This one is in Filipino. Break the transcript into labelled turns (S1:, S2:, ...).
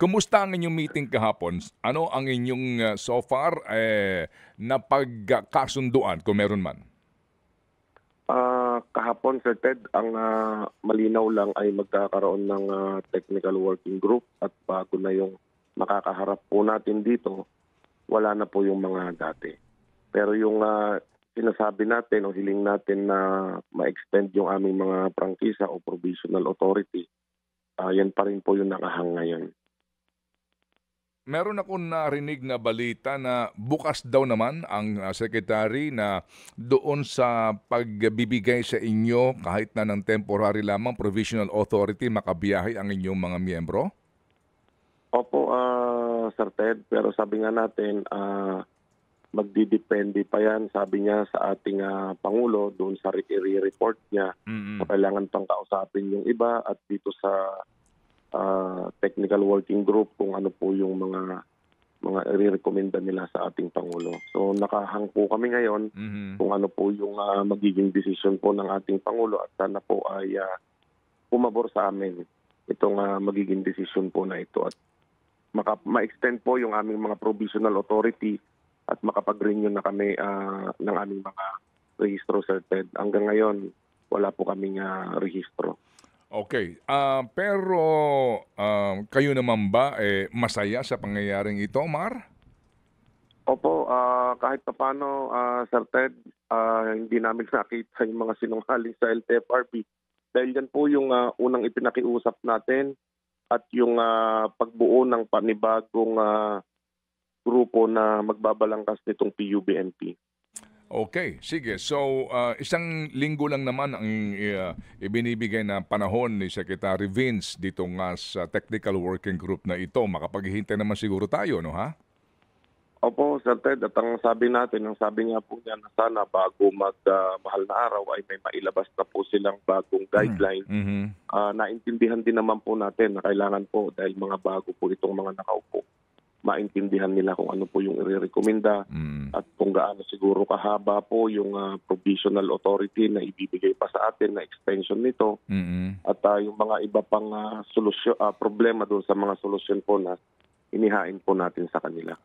S1: Kumusta ang inyong meeting kahapon? Ano ang inyong so far napagkasunduan kung meron man?
S2: Kahapon, Sir Ted, ang malinaw lang ay magkakaroon ng technical working group at bago na yung makakaharap po natin dito, wala na po yung mga dati. Pero yung sinasabi natin o hiling natin na ma-extend yung aming mga prangkisa o provisional authority, yan pa rin po yung nakahang ngayon.
S1: Meron akong narinig na balita na bukas daw naman ang secretary na doon sa pagbibigay sa inyo kahit na ng temporary lamang provisional authority makabiyahe ang inyong mga miyembro?
S2: Opo, Sir Ted, pero sabi nga natin, magdidepende pa yan, sabi niya, sa ating Pangulo doon sa report niya. So, kailangan pang kausapin yung iba at dito sa technical working group kung ano po yung mga i-recommenda nila sa ating Pangulo. So nakahang po kami ngayon kung ano po yung magiging decision po ng ating Pangulo at sana po ay pumabor sa amin itong magiging decision po na ito at ma-extend po yung aming mga provisional authority at makapag-renew na kami ng aming mga rehistro, Sir Ted. Hanggang ngayon, wala po kaming rehistro.
S1: Okay. Pero kayo naman ba masaya sa pangyayaring ito, Mar?
S2: Opo, kahit pa paano, Sir Ted, hindi namin nakita yung mga sinungaling sa LTFRB. Dahil yan po yung unang ipinakiusap natin at yung pagbuo ng panibagong grupo na magbabalangkas nitong PUBNP.
S1: Okay, sige. So, isang linggo lang naman ang ibinibigay na panahon ni Secretary Vince dito nga sa technical working group na ito. Makapaghihintay naman siguro tayo, no ha?
S2: Opo, Sir Ted, at ang sabi natin, ang sabi nga po niya na sana bago magmahal na araw ay may mailabas na po silang bagong guideline. Naintindihan din naman po natin na kailangan po dahil mga bago po itong mga nakaupo, maintindihan nila kung ano po yung i-recommenda at kung gaano siguro kahaba po yung provisional authority na ibibigay pa sa atin na extension nito at yung mga iba pang problema doon sa mga solusyon po na inihain po natin sa kanila.